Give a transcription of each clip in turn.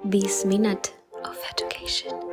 20 minute of education.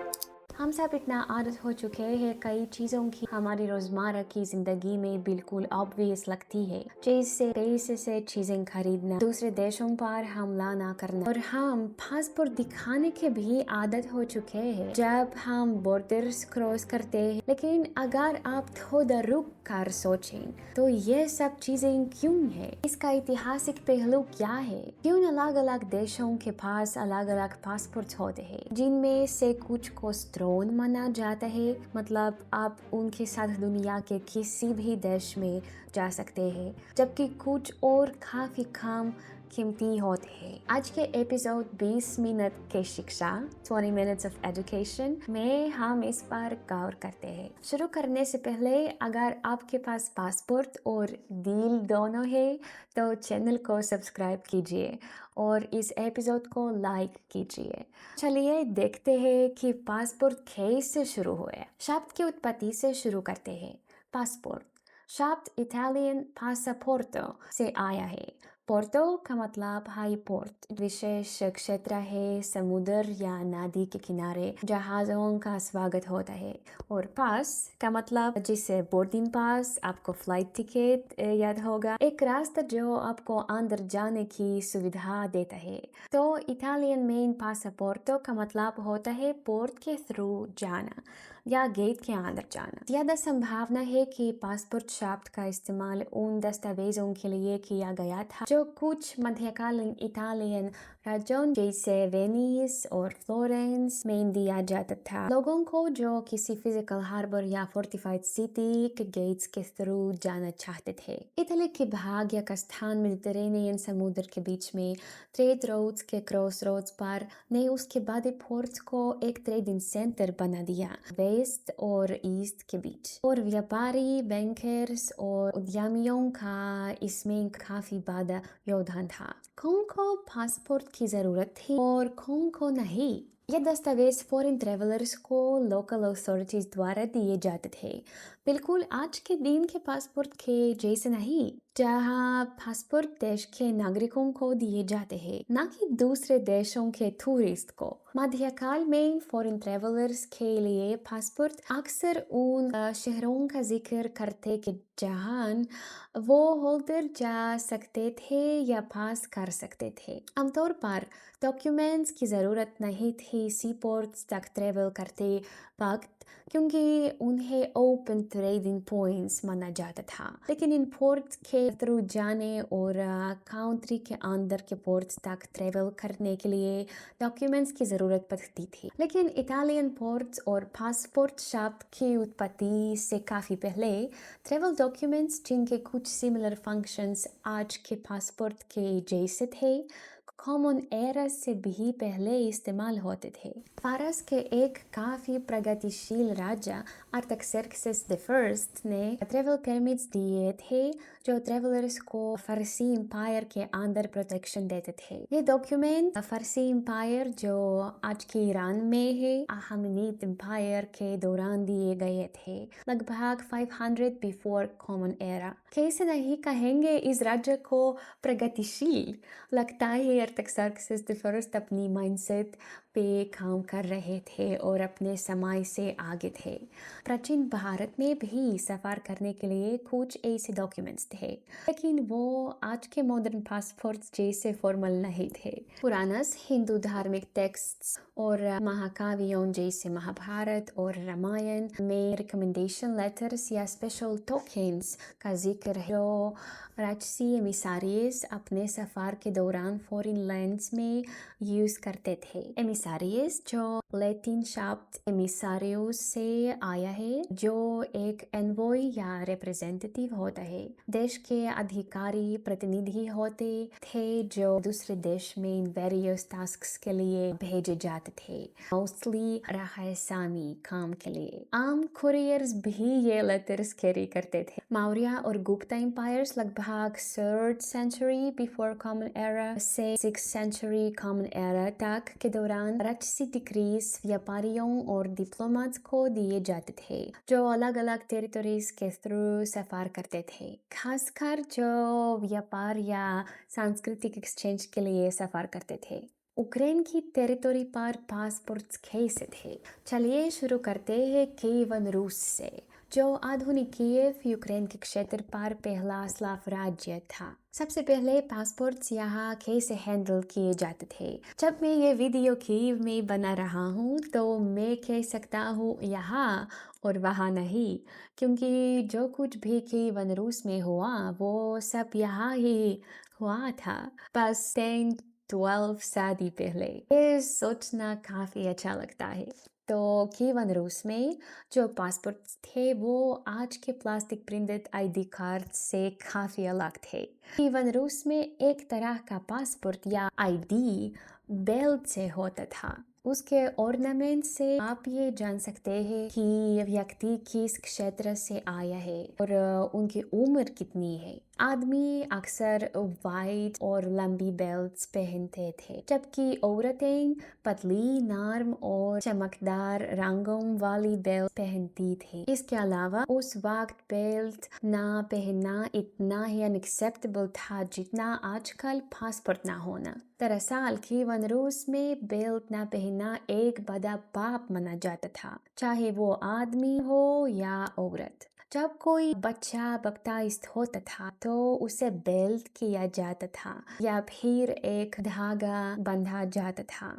हम सब इतना आदत हो चुके हैं कई चीज़ों की हमारी रोज़मर्रा की ज़िंदगी में बिल्कुल ऑब्वियस लगती है, जैसे पैसे से चीज़ें खरीदना, दूसरे देशों पर हमला ना करना और हम पासपोर्ट दिखाने के भी आदत हो चुके हैं जब हम बॉर्डर्स क्रॉस करते हैं। लेकिन अगर आप थोड़ा रुक कर सोचें तो ये सब चीज़ें क्यों है? इसका ऐतिहासिक पहलू क्या है? क्यों अलग अलग देशों के पास अलग अलग पासपोर्ट होते हैं, जिनमें से कुछ को स्ट्रॉन्ग माना जाता है, मतलब आप उनके साथ दुनिया के किसी भी देश में जा सकते हैं, जबकि कुछ और काफी कम कीमती होते हैं। आज के एपिसोड 20 मिनट के शिक्षा 20 मिनट्स ऑफ एजुकेशन में हम इस पर गौर करते हैं। शुरू करने से पहले अगर आपके पास पासपोर्ट और दिल दोनों है तो चैनल को सब्सक्राइब कीजिए और इस एपिसोड को लाइक कीजिए। चलिए देखते हैं कि पासपोर्ट कैसे शुरू हुए। शब्द की उत्पत्ति से शुरू करते हैं। पासपोर्ट शब्द इटालियन पासापोर्टो से आया है। पोर्टो का मतलब हाई पोर्ट, विशेष क्षेत्र है समुद्र या नदी के किनारे जहाजों का स्वागत होता है। और पास का मतलब जिसे बोर्डिंग पास, आपको फ्लाइट टिकट याद होगा, एक रास्ता जो आपको अंदर जाने की सुविधा देता है। तो इटालियन में पासापोर्टो का मतलब होता है पोर्ट के थ्रू जाना या गेट के अंदर जाना। ज्यादा संभावना है कि पासपोर्ट शब्द का इस्तेमाल उन दस्तावेजों के लिए किया गया था जो कुछ मध्यकालीन इटालियन राज्यों जैसे वेनिस और फ्लोरेंस में दिया जाता था लोगों को जो किसी फिजिकल हार्बर या फोर्टिफाइड सिटी के गेट्स के थ्रू जाना चाहते थे। इटली के भाग्य का स्थान मेडिटेरेनियन समुद्र के बीच में ट्रेड रोड्स के क्रॉस रोड्स पर ने उसके बाद पोर्ट को एक ट्रेडिंग सेंटर बना दिया वेस्ट और ईस्ट के बीच, और व्यापारी, बैंकर्स और उद्यमियों का इसमें काफी बड़ा योगदान था। कौन को पासपोर्ट की जरूरत थी और कौन को नहीं? ये दस्तावेज फॉरेन ट्रेवलर्स को लोकल अथॉरिटीज द्वारा दिए जाते थे, बिल्कुल आज के दिन के पासपोर्ट के जैसे नहीं, जहाँ पासपोर्ट देश के नागरिकों को दिए जाते हैं, न कि दूसरे देशों के टूरिस्ट को। मध्यकाल में फॉरेन ट्रेवलर्स के लिए पासपोर्ट अक्सर उन शहरों का जिक्र करते कि जहां वो होल्डर जा सकते थे या पास कर सकते थे। आमतौर पर डॉक्यूमेंट्स की ज़रूरत नहीं थी सी पोर्ट्स तक ट्रेवल करते वक्त, क्योंकि उन्हें ओपन ट्रेडिंग पॉइंट्स माना जाता था। लेकिन इन पोर्ट्स के थ्रू जाने और कंट्री के अंदर के पोर्ट्स तक ट्रेवल करने के लिए डॉक्यूमेंट्स की ज़रूरत पड़ती थी। लेकिन इटालियन पोर्ट्स और पासपोर्ट शब्द की उत्पत्ति से काफ़ी पहले ट्रेवल डॉक्यूमेंट्स जिनके कुछ सिमिलर फंक्शंस आज के पासपोर्ट के जैसे थे, कॉमन एरा से भी पहले इस्तेमाल होते थे। फारस के एक काफी प्रगतिशील राजा आर्ताक्सर्क्सेस द फर्स्ट ने ट्रेवल परमिट्स दिए थे जो ट्रेवलर्स को फारसी एम्पायर के अंदर प्रोटेक्शन देते थे। ये डॉक्यूमेंट फारसी एम्पायर जो आज के ईरान में है अहमनीद एम्पायर के दौरान दिए गए थे, लगभग 500 बिफोर कॉमन एरा। कैसे नहीं कहेंगे इस राज्य को प्रगतिशील? लगता है आर्ताक्सर्क्सेस द फर्स्ट अपनी माइंडसेट पे काम कर रहे थे और अपने समय से आगे थे। प्राचीन भारत में भी सफर करने के लिए कुछ ऐसे डॉक्यूमेंट्स थे, लेकिन वो आज के मॉडर्न पासपोर्ट्स जैसे फॉर्मल नहीं थे। पुराना हिंदू धार्मिक टेक्स्ट्स और महाकाव्यों जैसे महाभारत और रामायण में रिकमेंडेशन लेटर्स या स्पेशल टोकन्स का जिक्र है जो राजसी एमिसारीज अपने सफर के दौरान फॉरेन लैंड्स में यूज करते थे। एमिसारीज जो लैटिन शब्द एमिसारियोस से आया है, जो एक एनवॉय या रिप्रेजेंटेटिव होता है। देश के अधिकारी प्रतिनिधि होते थे जो दूसरे देश में वेरियस टास्क्स के लिए भेजे जाते थे, मोस्टली रहस्यामी काम के लिए। आम कुरियर्स भी ये लेटर्स कैरी करते थे। मौर्य और गुप्ता एम्पायर्स लगभग 3rd century before common era से 6th सेंचुरी कॉमन एरा तक के दौरान राजसी डिक्रीज व्यापारियों और डिप्लोमेट्स को दिए जाते थे जो अलग अलग टेरिटरीज के थ्रू सफर करते थे, खासकर जो व्यापार या सांस्कृतिक एक्सचेंज के लिए सफर करते थे। यूक्रेन की टेरिटरी पर पासपोर्ट्स कैसे थे? चलिए शुरू करते हैं कीवन रूस से, जो आधुनिक कीव यूक्रेन के क्षेत्र पर पहला स्लाव राज्य था। सबसे पहले पासपोर्ट्स यहाँ कैसे हैंडल किए जाते थे? जब मैं ये वीडियो कीव में बना रहा हूँ तो मैं कह सकता हूँ यहाँ और वहाँ नहीं, क्योंकि जो कुछ भी कीवन रूस में हुआ वो सब यहाँ ही हुआ था, बस 10-12 शादी पहले। ये सोचना काफी अच्छा लगता है। तो कीवन रूस में जो पासपोर्ट थे वो आज के प्लास्टिक प्रिंटेड आईडी कार्ड से काफी अलग थे। कीवन रूस में एक तरह का पासपोर्ट या आईडी बेल्ट से होता था। उसके ऑर्नामेंट से आप ये जान सकते हैं कि व्यक्ति किस क्षेत्र से आया है और उनकी उम्र कितनी है। आदमी अक्सर वाइट और लंबी बेल्ट्स पहनते थे, जबकि औरतें पतली, नरम और चमकदार रंगों वाली बेल्ट पहनती थी। इसके अलावा उस वक्त बेल्ट ना पहनना इतना ही अनएक्सेप्टेबल था जितना आजकल पासपोर्ट ना होना। दरअसल कीवन रूस में बेल्ट ना पहनना एक बड़ा पाप माना जाता था, चाहे वो आदमी हो या औरत। जब कोई बच्चा बप्ताइज्ड होता था तो उसे बेल्ट किया जाता था या फिर एक धागा बंधा जाता था।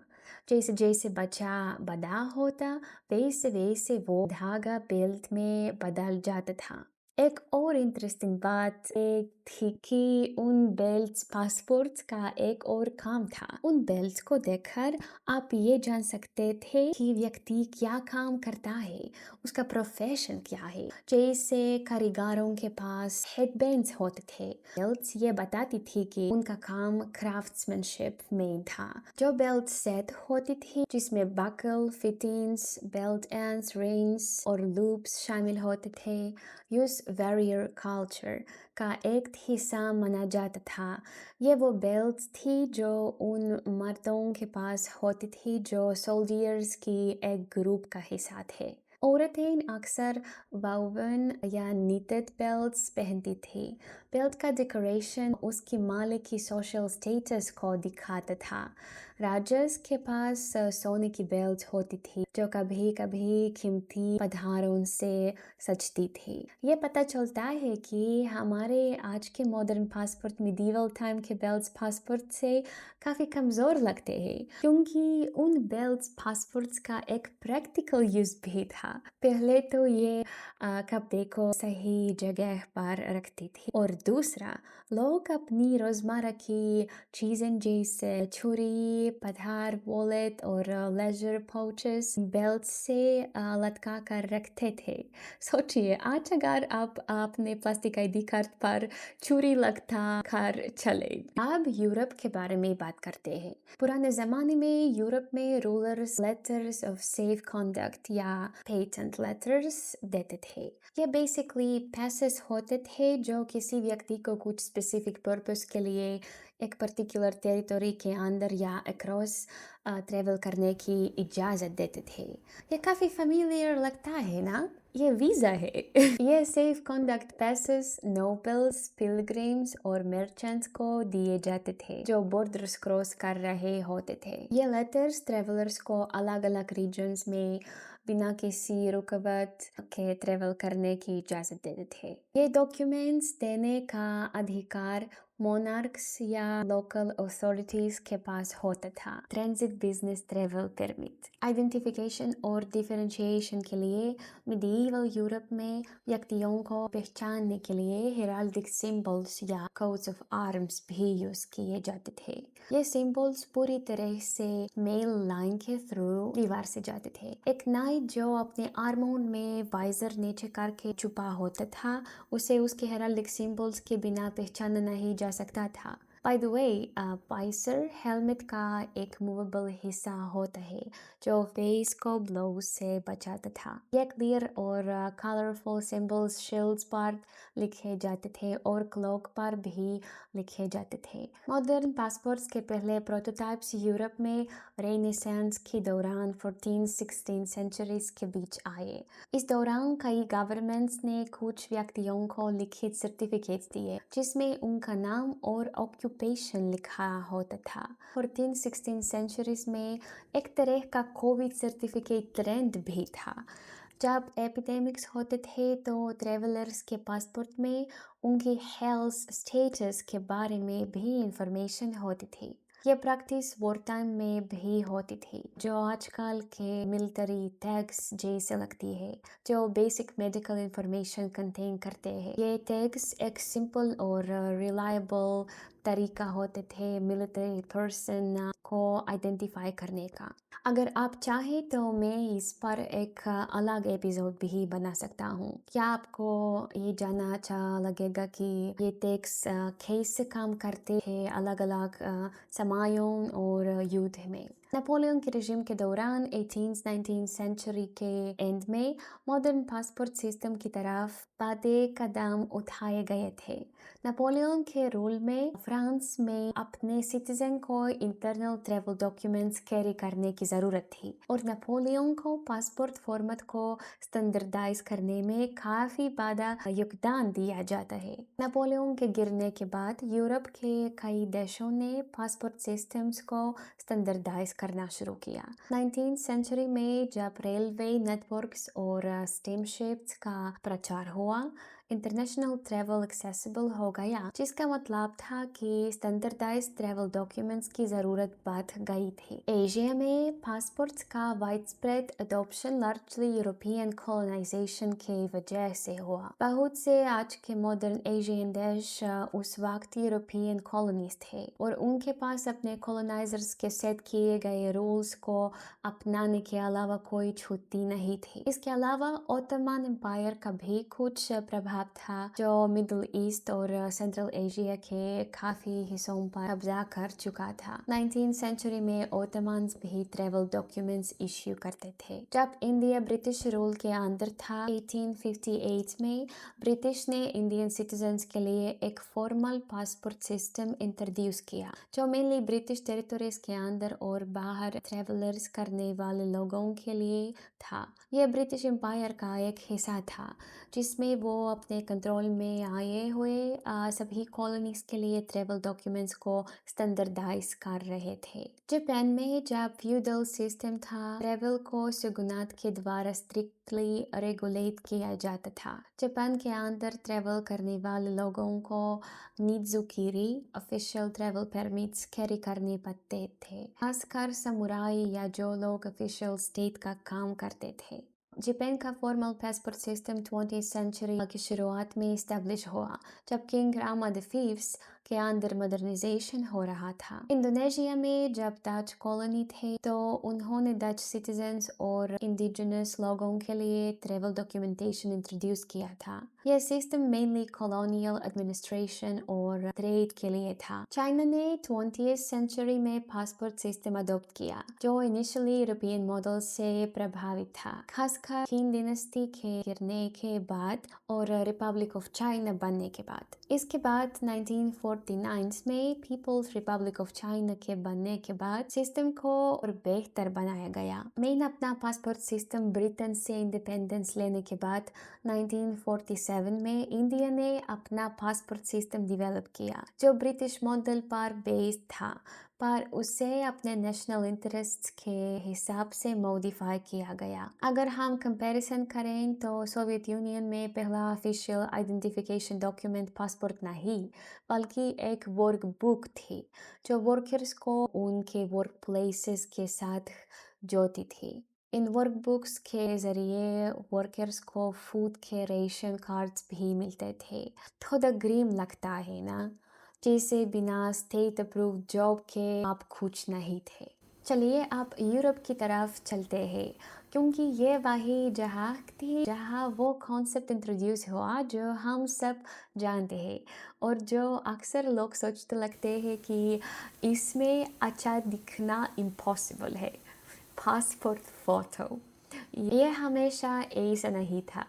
जैसे जैसे बच्चा बड़ा होता वैसे वैसे वो धागा बेल्ट में बदल जाता था। एक और इंटरेस्टिंग बात एक थी कि उन बेल्ट्स पासपोर्ट्स का एक और काम था। उन बेल्ट्स को देखकर आप ये जान सकते थे कि व्यक्ति क्या काम करता है, उसका प्रोफेशन क्या है। जैसे कारीगरों के पास हेडबैंड्स होते थे, बेल्ट्स ये बताती थी कि उनका काम क्राफ्ट्समैनशिप में था। जो बेल्ट सेट होती थी जिसमें buckle, fittings, belt ends, rings और लूप्स शामिल होते थे, यूज वॉरियर कल्चर का एक हिस्सा माना जाता था। ये वो बेल्ट्स थी जो उन मर्दों के पास होती थी जो सोल्जर्स की एक ग्रुप का हिस्सा थे। औरतें अक्सर वाउवन या निटेड बेल्ट्स पहनती थी। बेल्ट का डेकोरेशन उसकी मालिक की सोशल स्टेटस को दिखाता था। राजस के पास सोने की बेल्ट होती थी जो कभी कभी कीमती पदार्थों से सजती थी। ये पता चलता है कि हमारे आज के मॉडर्न पासपोर्ट मिडीवल टाइम के बेल्ट पासपोर्ट से काफ़ी कमज़ोर लगते हैं, क्योंकि उन बेल्ट पासपोर्ट्स का एक प्रैक्टिकल यूज़ भी था। पहले तो ये कपड़े को सही जगह पर रखती थी और दूसरा लोग अपनी रोज़मर्रा की चीज़ें जैसे छुरी, पधार, वॉलेट और लेजर पाउचेस बेल्ट से लटका कर रखते थे। सोचिए आज अगर आप अपने प्लास्टिक आईडी कार्ड पर छुरी लटका कर चले। अब यूरोप के बारे में बात करते हैं। पुराने जमाने में यूरोप में rulers letters of safe conduct या पेटेंट लेटर्स देते थे। ये बेसिकली पैसेस होते थे जो किसी व्यक्ति को कुछ स्पेसिफिक पर्पस के लिए एक पर्टिकुलर टेरिटरी के अंदर या अक्रॉस ट्रेवल करने की इजाज़त देते थे। ये काफ़ी फेमिलियर लगता है ना? ये वीज़ा है। ये सेफ कॉन्डक्ट पैसेस नोबल्स, पिलग्रिम्स और मर्चेंट्स को दिए जाते थे जो बॉर्डर्स क्रॉस कर रहे होते थे। ये लेटर्स ट्रेवलर्स को अलग अलग रीजन्स में बिना किसी रुकावट के ट्रेवल करने की इजाज़त देते थे। ये डॉक्यूमेंट्स देने का अधिकार मोनार्क्स या लोकल अथॉरिटीज के पास होता था। Transit business travel permit identification और डिफरेंशिएशन के लिए मिडीवल यूरोप में व्यक्तियों को पहचानने के लिए हेराल्डिक सिंबल्स या कोट्स ऑफ आर्म्स भी यूज किए जाते थे। ये सिंबल्स पूरी तरह से मेल लाइन के थ्रू दीवार से जाते थे। एक नाइट जो अपने आर्मों में वाइजर नीचे करके छुपा होता था उसे उसके हेराल्डिक सिंबल्स के बिना पहचाना नहीं जा सकता था। By the way, visor helmet का एक मूवेबल हिस्सा होता है जो फेस को ब्लो से बचाता था। ये क्लियर और कलरफुल सिंबल्स शील्ड्स पर लिखे जाते थे और क्लॉक पर भी लिखे जाते थे। मॉडर्न पासपोर्ट्स के पहले प्रोटोटाइप्स यूरोप में रेनेसांस के दौरान 14th-16th सेंचुरीज के बीच आए। इस दौरान कई गवर्नमेंट्स ने कुछ व्यक्तियों को लिखित सर्टिफिकेट्स दिए जिसमें उनका नाम और ऑक्यूपेशन ऑक्यूपेशन लिखा होता था। 14-16 सेंचुरीज में एक तरह का कोविड सर्टिफिकेट ट्रेंड भी था। जब एपिडेमिक्स होते थे तो ट्रेवलर्स के पासपोर्ट में उनके हेल्थ स्टेटस के बारे में भी इंफॉर्मेशन होती थी। ये प्रैक्टिस वॉर टाइम में भी होती थी, जो आजकल के मिलिट्री टैग्स जैसे लगती है, जो बेसिक मेडिकल इंफॉर्मेशन कंटेन करते हैं। ये टैग्स एक सिंपल और रिलायबल तरीका होते थे मिलिट्री पर्सन को आइडेंटिफाई करने का। अगर आप चाहें तो मैं इस पर एक अलग एपिसोड भी बना सकता हूँ। क्या आपको ये जानना अच्छा लगेगा कि ये टैक्स कैसे काम करते हैं अलग अलग समयों और युद्ध में। नेपोलियन के रिजिम के दौरान 18th-19th सेंचुरी के एंड में मॉडर्न पासपोर्ट सिस्टम की तरफ बड़े कदम उठाए गए थे। नेपोलियन के रूल में फ्रांस में अपने सिटीजन को इंटरनल ट्रैवल डॉक्यूमेंट्स कैरी करने की ज़रूरत थी और नेपोलियन को पासपोर्ट फॉर्मेट को स्टैंडर्डाइज करने में काफ़ी बड़ा योगदान दिया जाता है। नेपोलियन के गिरने के बाद यूरोप के कई देशों ने पासपोर्ट सिस्टम्स को स्टैंडर्डाइज करना शुरू किया। 19th सेंचुरी में जब रेलवे नेटवर्क्स और स्टीमशिप्स का प्रचार हुआ, इंटरनेशनल ट्रैवल एक्सेसिबल हो गया, जिसका मतलब था कि स्टैंडर्डाइज ट्रैवल डॉक्यूमेंट्स की ज़रूरत बढ़ गई थी। एशिया में पासपोर्ट्स का widespread adoption largely European colonisation की वजह से हुआ। बहुत से आज के मॉडर्न एशियन देश उस वक्त यूरोपियन कॉलोनीज थे और उनके पास अपने कॉलोनाइजर्स के सेट किए गए रूल्स को अपनाने के अलावा कोई छुट्टी नहीं थी। इसके अलावा ओटोमन एम्पायर का भी कुछ प्रभाव था, जो मिडिल ईस्ट और सेंट्रल एशिया के काफी हिस्सों पर कब्जा कर चुका था। 19th सेंचुरी में ओटोमन्स भी ट्रैवल डॉक्यूमेंट्स इश्यू करते थे। जब इंडिया ब्रिटिश रूल के अंदर था, 1858 में ब्रिटिश ने इंडियन सिटीजन्स के लिए एक फॉर्मल पासपोर्ट सिस्टम इंट्रोड्यूस किया, जो मेनली ब्रिटिश टेरिटोरीज के अंदर और बाहर ट्रेवलर्स करने वाले लोगों के लिए था। यह ब्रिटिश एम्पायर का एक हिस्सा था, जिसमें वो अपने कंट्रोल में आए हुए सभी कॉलोनीज के लिए ट्रैवल डॉक्यूमेंट्स को स्टैंडर्डाइज कर रहे थे। जापान में जब फ्यूडल सिस्टम था, ट्रैवल को शोगुनात के द्वारा स्ट्रिक्टली रेगुलेट किया जाता था। जापान के अंदर ट्रैवल करने वाले लोगों को निजुकिरी ऑफिशियल ट्रैवल परमिट्स कैरी करने पड़ते थे, खासकर समुराई या जो लोग ऑफिशियल स्टेट का काम करते थे। जापान का formal passport system 20th century की शुरुआत में इस्टेब्लिश हुआ, जब किंग रामा द फिफ्थ के अंदर मॉडर्नाइजेशन हो रहा था। इंडोनेशिया में जब डच कॉलोनी थे, तो उन्होंने डच सिटीजन्स और इंडिजिनस लोगों के लिए ट्रैवल डॉक्यूमेंटेशन इंट्रोड्यूस किया था। यह सिस्टम मेनली कॉलोनियल एडमिनिस्ट्रेशन और ट्रेड के लिए था। चाइना ने 20th सेंचुरी में पासपोर्ट सिस्टम अडॉप्ट किया, जो इनिशियली यूरोपियन मॉडल से प्रभावित था, खासकर किंग डायनेस्टी के गिरने के बाद और रिपब्लिक ऑफ चाइना बनने के बाद। इसके बाद 1949 में पीपल्स रिपब्लिक ऑफ चाइना के बनने के बाद सिस्टम को और बेहतर बनाया गया। मेन अपना पासपोर्ट सिस्टम ब्रिटेन से इंडिपेंडेंस लेने के बाद 1947 में इंडिया ने अपना पासपोर्ट सिस्टम डेवलप किया, जो ब्रिटिश मॉडल पर बेस्ड था, पर उसे अपने नेशनल इंटरेस्ट के हिसाब से मॉडिफाई किया गया। अगर हम कंपैरिजन करें तो सोवियत यूनियन में पहला ऑफिशियल आइडेंटिफिकेशन डॉक्यूमेंट पासपोर्ट नहीं, बल्कि एक वर्क बुक थी, जो वर्कर्स को उनके वर्क प्लेसेस के साथ जोड़ती थी। इन वर्क बुक्स के जरिए वर्कर्स को फूड के रेशन कार्ड्स भी मिलते थे। थोड़ा ग्रीम लगता है ना, जैसे बिना स्टेट अप्रूव जॉब के आप कुछ नहीं थे। चलिए आप यूरोप की तरफ चलते हैं, क्योंकि ये वही जगह थी जहाँ वो कॉन्सेप्ट इंट्रोड्यूस हुआ जो हम सब जानते हैं और जो अक्सर लोग सोचते लगते हैं कि इसमें अच्छा दिखना इम्पॉसिबल है, पासपोर्ट फ़ोटो। ये हमेशा ऐसा नहीं था।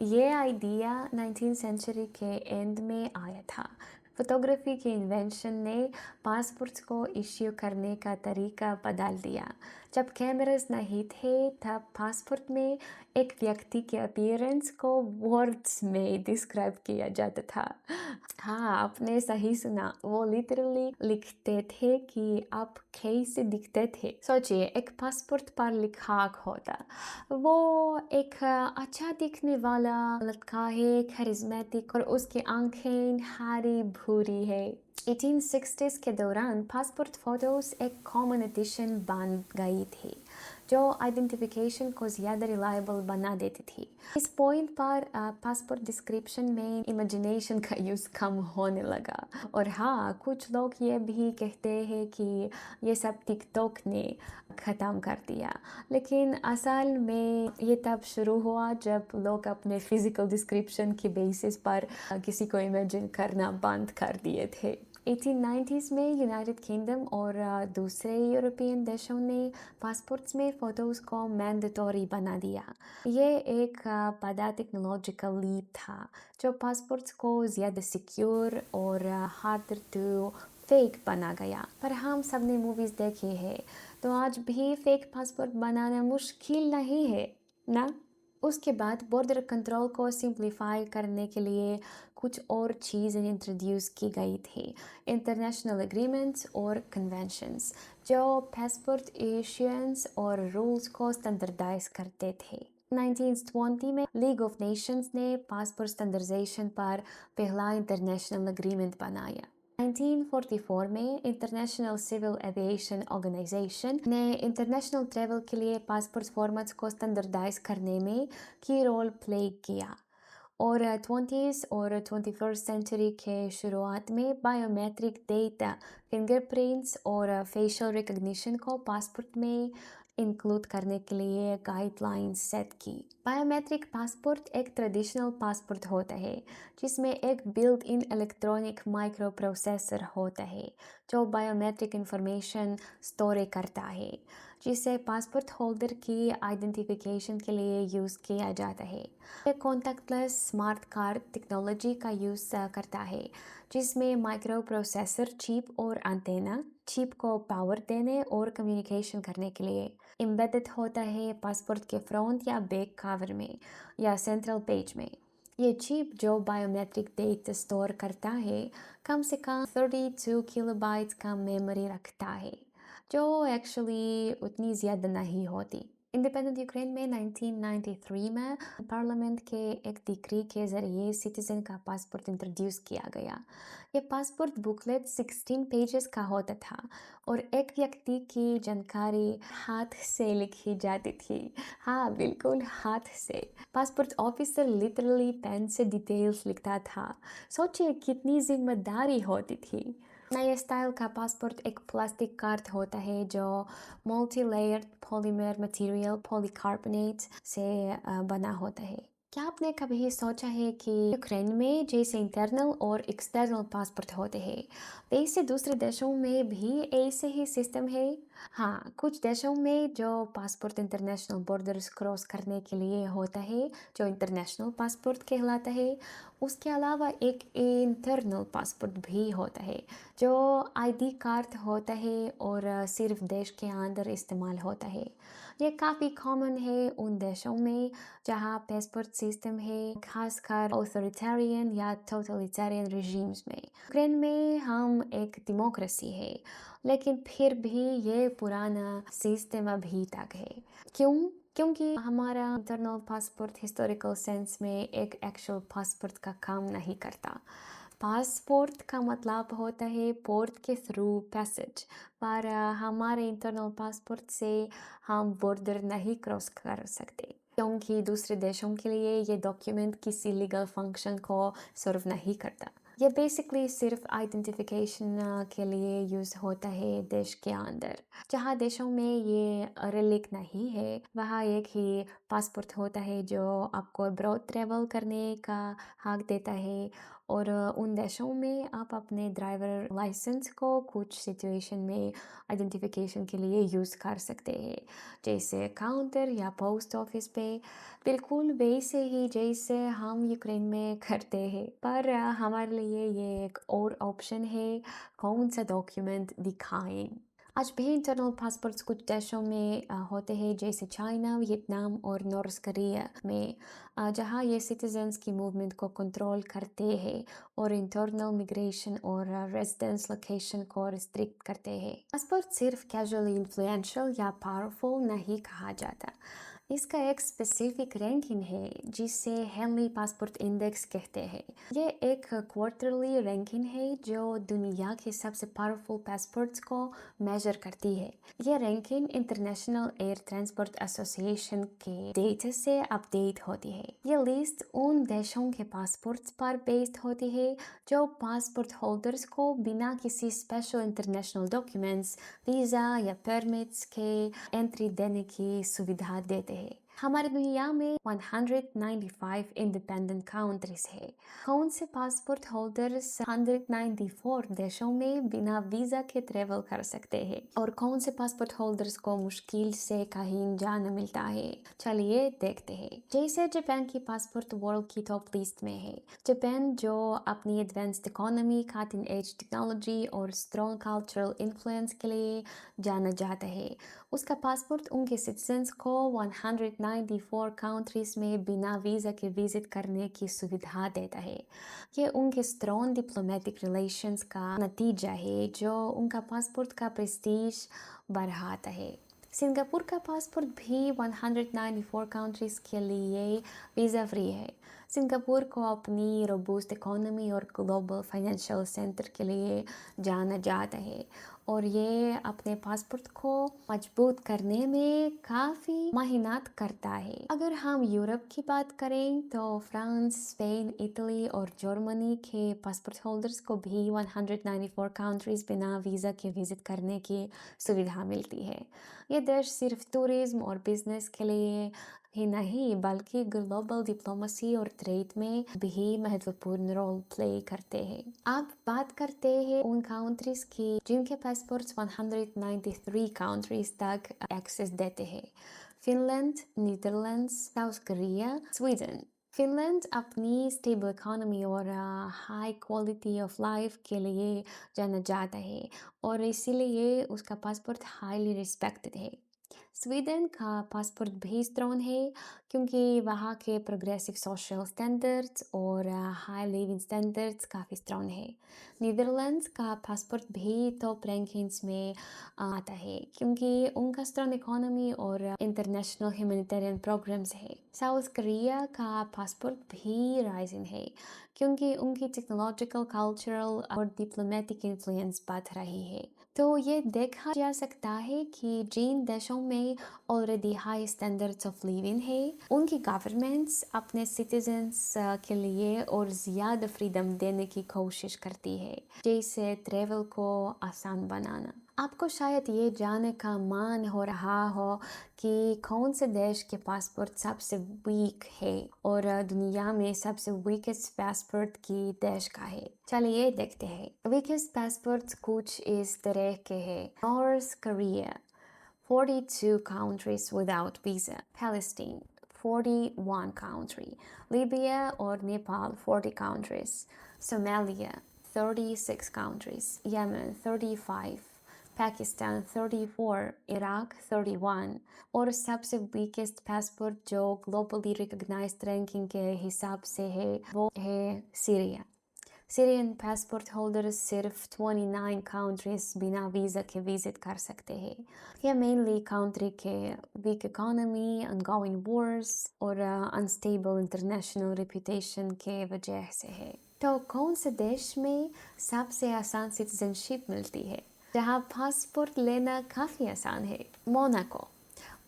ये आइडिया 19th सेंचुरी के एंड में आया था। फोटोग्राफी की इन्वेंशन ने पासपोर्ट्स को इश्यू करने का तरीका बदल दिया। जब कैमरास नहीं थे तब पासपोर्ट में एक व्यक्ति के अपीयरेंस को वर्ड्स में डिस्क्राइब किया जाता था। हाँ, आपने सही सुना, वो लिटरली लिखते थे कि आप कैसे दिखते थे। सोचिए, एक पासपोर्ट पर लिखा होता, वो एक अच्छा दिखने वाला लड़का है, करिश्मेटिक, और उसकी आंखें हरी भूरी है। 1860s के दौरान पासपोर्ट फोटोज एक कॉमन एडिशन बन गई थी जो आइडेंटिफिकेशन को ज़्यादा रिलायबल बना देती थी। इस पॉइंट पर पासपोर्ट डिस्क्रिप्शन में इमेजिनेशन का यूज़ कम होने लगा। और हाँ, कुछ लोग ये भी कहते हैं कि ये सब टिकटॉक ने ख़त्म कर दिया, लेकिन असल में ये तब शुरू हुआ जब लोग अपने फिजिकल डिस्क्रिप्शन के बेसिस पर किसी को इमेजिन करना बंद कर दिए थे। 1890s में यूनाइटेड किंगडम और दूसरे यूरोपियन देशों ने पासपोर्ट्स में फ़ोटोज़ को मैंडेटरी बना दिया। ये एक बड़ा टेक्नोलॉजिकल लीप था जो पासपोर्ट्स को ज़्यादा सिक्योर और हार्डर टू फेक बना गया। पर हम सब ने मूवीज़ देखी है, तो आज भी फेक पासपोर्ट बनाना मुश्किल नहीं है ना। उसके बाद बॉर्डर कंट्रोल को सिंप्लीफाई करने के लिए कुछ और चीज़ें इंट्रोड्यूस की गई थी। इंटरनेशनल एग्रीमेंट्स और कन्वेंशंस जो पासपोर्ट इश्यूएंस और रूल्स को स्टैंडर्डाइज करते थे। 1920 में लीग ऑफ नेशंस ने पासपोर्ट स्टैंडर्डाइजेशन पर पहला इंटरनेशनल एग्रीमेंट बनाया। 1944 में इंटरनेशनल सिविल एविएशन ऑर्गेनाइजेशन ने इंटरनेशनल ट्रैवल के लिए पासपोर्ट फॉर्मेट्स को स्टैंडर्डाइज करने में की रोल प्ले किया। और 20th और 21st सेंचुरी के शुरुआत में बायोमेट्रिक डेटा, फिंगरप्रिंट्स और फेशियल रिकग्निशन को पासपोर्ट में इंक्लूड करने के लिए गाइडलाइंस सेट की। बायोमेट्रिक पासपोर्ट एक ट्रेडिशनल पासपोर्ट होता है जिसमें एक built in electronic micro processor होता है जो बायोमेट्रिक इंफॉर्मेशन स्टोर करता है, जिसे पासपोर्ट होल्डर की आइडेंटिफिकेशन के लिए यूज़ किया जाता है। ये कॉन्टैक्टलेस स्मार्ट कार्ड टेक्नोलॉजी का यूज़ करता है जिसमें माइक्रो प्रोसेसर चिप और एंटेना चिप को पावर देने और कम्युनिकेशन करने के लिए एम्बेडेड होता है पासपोर्ट के फ्रंट या बैक कवर में या सेंट्रल पेज में। ये चिप जो बायोमेट्रिक डेटा स्टोर करता है कम से कम 32 किलोबाइट्स का मेमोरी रखता है, जो एक्चुअली उतनी ज़्यादा नहीं होती। इंडिपेंडेंट यूक्रेन में 1993 में पार्लियामेंट के एक डिक्री के ज़रिए सिटीज़न का पासपोर्ट इंट्रोड्यूस किया गया। ये पासपोर्ट बुकलेट 16 पेजेस का होता था और एक व्यक्ति की जानकारी हाथ से लिखी जाती थी। हाँ, बिल्कुल हाथ से। पासपोर्ट ऑफिसर लिटरली पेन से डिटेल्स लिखता था। सोचिए कितनी जिम्मेदारी होती थी। नए स्टाइल का पासपोर्ट एक प्लास्टिक कार्ड होता है जो multi layered polymer material polycarbonate से बना होता है। क्या आपने कभी सोचा है कि यूक्रेन में जैसे इंटरनल और एक्सटर्नल पासपोर्ट होते हैं वैसे दूसरे देशों में भी ऐसे ही सिस्टम है? हाँ, कुछ देशों में जो पासपोर्ट इंटरनेशनल बॉर्डर्स क्रॉस करने के लिए होता है जो इंटरनेशनल पासपोर्ट कहलाता है। उसके अलावा एक इंटरनल पासपोर्ट भी होता है जो आईडी कार्ड होता है और सिर्फ देश के अंदर इस्तेमाल होता है। ये काफ़ी कॉमन है उन देशों में जहाँ पासपोर्ट सिस्टम है, खासकर ऑथोरिटेरियन या टोटलिटेरियन रिजीम्स में। यूक्रेन में हम एक डेमोक्रेसी है, लेकिन फिर भी ये पुराना सिस्टम अभी तक है। क्यों? क्योंकि हमारा इंटरनल पासपोर्ट हिस्टोरिकल सेंस में एक एक्चुअल पासपोर्ट का काम नहीं करता। पासपोर्ट का मतलब होता है पोर्ट के थ्रू पैसेज, पर हमारे इंटरनल पासपोर्ट से हम बॉर्डर नहीं क्रॉस कर सकते क्योंकि दूसरे देशों के लिए ये डॉक्यूमेंट किसी लीगल फंक्शन को सर्व नहीं करता। ये बेसिकली सिर्फ आइडेंटिफिकेशन के लिए यूज़ होता है देश के अंदर। जहाँ देशों में ये रिलीक नहीं है वहाँ एक ही पासपोर्ट होता है जो आपको अब्रॉड ट्रैवल करने का हक देता है और उन देशों में आप अपने ड्राइवर लाइसेंस को कुछ सिचुएशन में आइडेंटिफिकेशन के लिए यूज़ कर सकते हैं, जैसे काउंटर या पोस्ट ऑफिस पे, बिल्कुल वैसे ही जैसे हम यूक्रेन में करते हैं। पर हमारे लिए ये एक और ऑप्शन है, कौन सा डॉक्यूमेंट दिखाएं। आज भी इंटरनल पासपोर्ट्स कुछ देशों में होते हैं, जैसे चाइना, वियतनाम और नॉर्थ कोरिया में, जहाँ ये सिटीजन्स की मूवमेंट को कंट्रोल करते हैं और इंटरनल मिग्रेशन और रेजिडेंस लोकेशन को रिस्ट्रिक्ट करते हैं। पासपोर्ट सिर्फ कैजुअली इन्फ्लुएंशियल या पावरफुल नहीं कहा जाता, इसका एक स्पेसिफिक रैंकिंग है जिसे हेनली पासपोर्ट इंडेक्स कहते हैं। ये एक क्वार्टरली रैंकिंग है जो दुनिया के सबसे पावरफुल पासपोर्ट्स को मेजर करती है। ये ranking international air transport association के डेटा से अपडेट होती है। ये लिस्ट उन देशों के पासपोर्ट्स पर बेस्ड होती है जो पासपोर्ट होल्डर्स को बिना किसी स्पेशल इंटरनेशनल डॉक्यूमेंट्स, वीज़ा या परमिट्स के एंट्री देने की सुविधा देते हैं। हमारी दुनिया में 195 इंडिपेंडेंट कंट्रीज है। कौन से पासपोर्ट होल्डर्स 194 देशों में बिना वीजा के ट्रेवल कर सकते हैं और कौन से पासपोर्ट होल्डर्स को मुश्किल से कहीं जाना मिलता है, चलिए देखते हैं। जैसे जापान की पासपोर्ट वर्ल्ड की टॉप लिस्ट में है। जापान जो अपनी advanced economy, cutting edge technology और स्ट्रॉन्ग कल्चरल इन्फ्लुएंस के लिए जाना जाता है, उसका पासपोर्ट उनके सिटीजन्स को 194 कंट्रीज में बिना वीज़ा के विजिट करने की सुविधा देता है। ये उनके स्ट्रॉन्ग डिप्लोमेटिक रिलेशंस का नतीजा है जो उनका पासपोर्ट का प्रेस्टीज बढ़ाता है। सिंगापुर का पासपोर्ट भी 194 कंट्रीज के लिए वीज़ा फ्री है। सिंगापुर को अपनी रोबूस्ट इकोनॉमी और ग्लोबल फाइनेंशियल सेंटर के लिए जाना जाता है और ये अपने पासपोर्ट को मजबूत करने में काफ़ी मेहनत करता है। अगर हम यूरोप की बात करें तो फ्रांस, स्पेन, इटली और जर्मनी के पासपोर्ट होल्डर्स को भी 194 कंट्रीज बिना वीज़ा के विजिट करने की सुविधा मिलती है। ये देश सिर्फ टूरिज्म और बिजनेस के लिए ही नहीं बल्कि ग्लोबल डिप्लोमेसी और ट्रेड में भी महत्वपूर्ण रोल प्ले करते हैं। अब बात करते हैं उन कंट्रीज की जिनके पासपोर्ट्स 193 कंट्रीज तक एक्सेस देते हैं। Finland, Netherlands, south Korea, Sweden. Finland अपनी स्टेबल इकोनॉमी और हाई क्वालिटी ऑफ लाइफ के लिए जाना जाता है और इसीलिए उसका पासपोर्ट हाईली रिस्पेक्टेड है। स्वीडन का पासपोर्ट भी स्ट्रॉन्ग है क्योंकि वहाँ के प्रोग्रेसिव सोशल स्टैंडर्ड्स और हाई लिविंग स्टैंडर्ड्स काफ़ी स्ट्रॉन्ग है। नीदरलैंड्स का पासपोर्ट भी टॉप रैंकिंग्स में आता है क्योंकि उनका स्ट्रॉन्ग इकोनॉमी और इंटरनेशनल ह्यूमैनिटेरियन प्रोग्राम्स है। साउथ कोरिया का पासपोर्ट भी राइजिंग है क्योंकि उनकी टेक्नोलॉजिकल, कल्चरल और डिप्लोमेटिक इन्फ्लुएंस बढ़ रही है। तो ये देखा जा सकता है कि जिन देशों में already high standards of living है उनकी गवर्नमेंट्स अपने सिटीजन्स के लिए और ज़्यादा फ्रीडम देने की कोशिश करती है, जैसे ट्रेवल को आसान बनाना। आपको शायद ये जानने का मन हो रहा हो कि कौन से देश के पासपोर्ट सबसे वीक है और दुनिया में सबसे वीकेस्ट पासपोर्ट की देश का है। चलिए देखते हैं। वीकेस्ट पासपोर्ट कुछ इस तरह के हैं। North Korea 42 countries without visa. Palestine 41 country. Libya और Nepal 40 countries. Somalia 36 countries. Yemen 35. Pakistan 34, Iraq 31 और सबसे वीकेस्ट पासपोर्ट जो ग्लोबली रिकॉग्नाइज्ड रैंकिंग के हिसाब से है वो है सीरिया। सीरियन पासपोर्ट होल्डर्स सिर्फ 29 कंट्रीज बिना वीज़ा के विजिट कर सकते हैं। यह मेनली कंट्री के वीक इकोनॉमी, ongoing wars और अनस्टेबल इंटरनेशनल रेपुटेशन के वजह से है। तो कौन से देश में सबसे आसान सिटीजनशिप मिलती है, जहाँ पासपोर्ट लेना काफ़ी आसान है? मोनाको।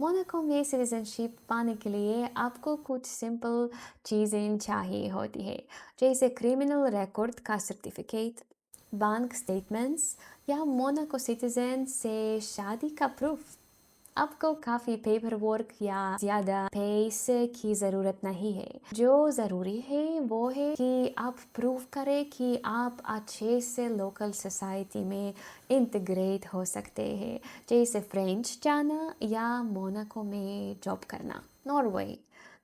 मोनाको में सिटीजनशिप पाने के लिए आपको कुछ सिंपल चीज़ें चाहिए होती है, जैसे क्रिमिनल रिकॉर्ड का सर्टिफिकेट, बैंक स्टेटमेंट्स या मोनाको सिटीजन से शादी का प्रूफ। आपको काफ़ी पेपर वर्क या ज़्यादा पैसे की ज़रूरत नहीं है। जो ज़रूरी है वो है कि आप प्रूव करें कि आप अच्छे से लोकल सोसाइटी में इंटीग्रेट हो सकते हैं, जैसे फ्रेंच जाना या मोनाको में जॉब करना।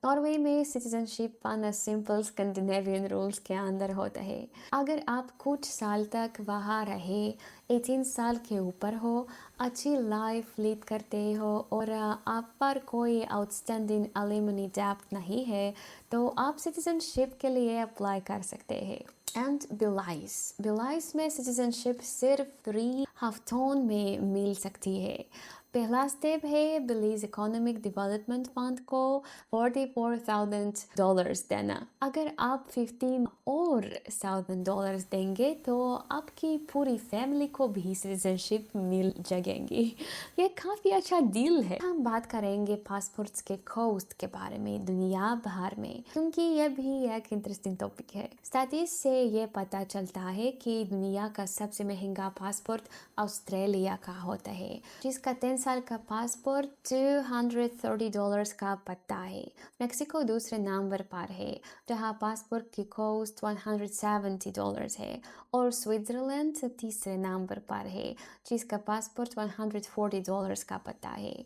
नॉर्वे में सिटीजनशिप पाना सिंपल स्कैंडिनेवियन रूल्स के अंदर होता है। अगर आप कुछ साल तक वहाँ रहे, 18 साल के ऊपर हो, अच्छी लाइफ लीड करते हो और आप पर कोई आउटस्टैंडिंग एलिमनी डेब्ट नहीं है, तो आप सिटीजनशिप के लिए अप्लाई कर सकते हैं। एंड बिलाइस में सिटीजनशिप सिर्फ 3 हफ्तों में मिल सकती है। पहला स्टेप है बिलीज इकोनॉमिक डेवलपमेंट फंड को $44,000 देना। अगर आप $15,000 देंगे तो आपकी पूरी फैमिली को भी सिटीजनशिप मिल जाएगी। ये काफ़ी अच्छा डील है। हम बात करेंगे पासपोर्ट्स के कॉस्ट के बारे में दुनिया भर में, क्योंकि यह भी एक इंटरेस्टिंग टॉपिक है। स्टडीज से ये पता चलता है कि दुनिया का सबसे महंगा पासपोर्ट ऑस्ट्रेलिया का होता है, जिसका 10 साल का पासपोर्ट $230 का पड़ता है। मेक्सिको दूसरे नंबर पर है, जहां पासपोर्ट की कॉस्ट $170 है, और स्विट्जरलैंड तीसरे नंबर पर है, जिसका पासपोर्ट $140 का पड़ता है।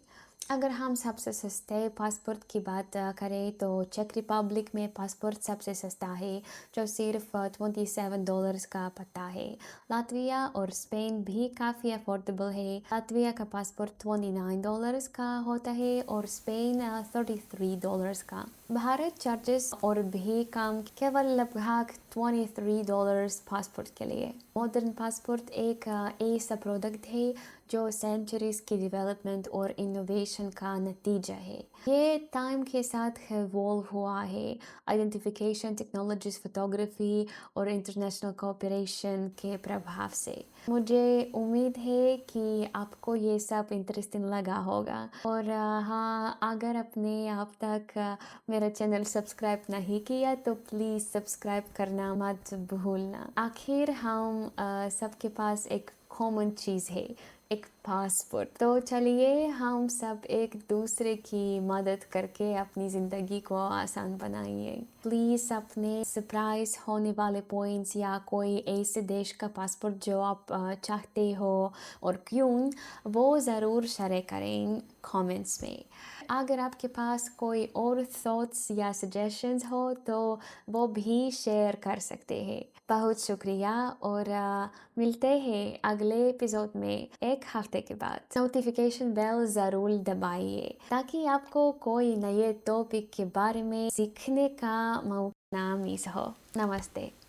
अगर हम सबसे सस्ते पासपोर्ट की बात करें तो चेक रिपब्लिक में पासपोर्ट सबसे सस्ता है, जो सिर्फ $27 का पड़ता है। लातविया और स्पेन भी काफ़ी अफोर्डेबल है। लातविया का पासपोर्ट $29 का होता है और स्पेन $33 का। भारत चार्जेस और भी कम, केवल लगभग $23 पासपोर्ट के लिए। मॉडर्न पासपोर्ट एक ऐसा प्रोडक्ट है जो सेंचुरीज की डेवलपमेंट और इनोवेशन का नतीजा है। ये टाइम के साथ इवॉल्व हुआ है, आइडेंटिफिकेशन टेक्नोलॉजीज, फोटोग्राफी और इंटरनेशनल कोऑपरेशन के प्रभाव से। मुझे उम्मीद है कि आपको ये सब इंटरेस्टिंग लगा होगा। और हाँ, अगर आपने अब तक मेरा चैनल सब्सक्राइब नहीं किया तो प्लीज़ सब्सक्राइब करना मत भूलना। आखिर हम सबके पास एक कॉमन चीज़ है, एक पासपोर्ट। तो चलिए हम सब एक दूसरे की मदद करके अपनी ज़िंदगी को आसान बनाइए। प्लीज़ अपने सरप्राइज होने वाले पॉइंट्स या कोई ऐसे देश का पासपोर्ट जो आप चाहते हो और क्यों, वो ज़रूर शेयर करें कमेंट्स में। अगर आपके पास कोई और थॉट्स या सजेशंस हो तो वो भी शेयर कर सकते हैं। बहुत शुक्रिया और मिलते हैं अगले एपिसोड में एक हफ्ते के बाद। नोटिफिकेशन बेल ज़रूर दबाइए ताकि आपको कोई नए टॉपिक के बारे में सीखने का मौका ना मिस हो। नमस्ते।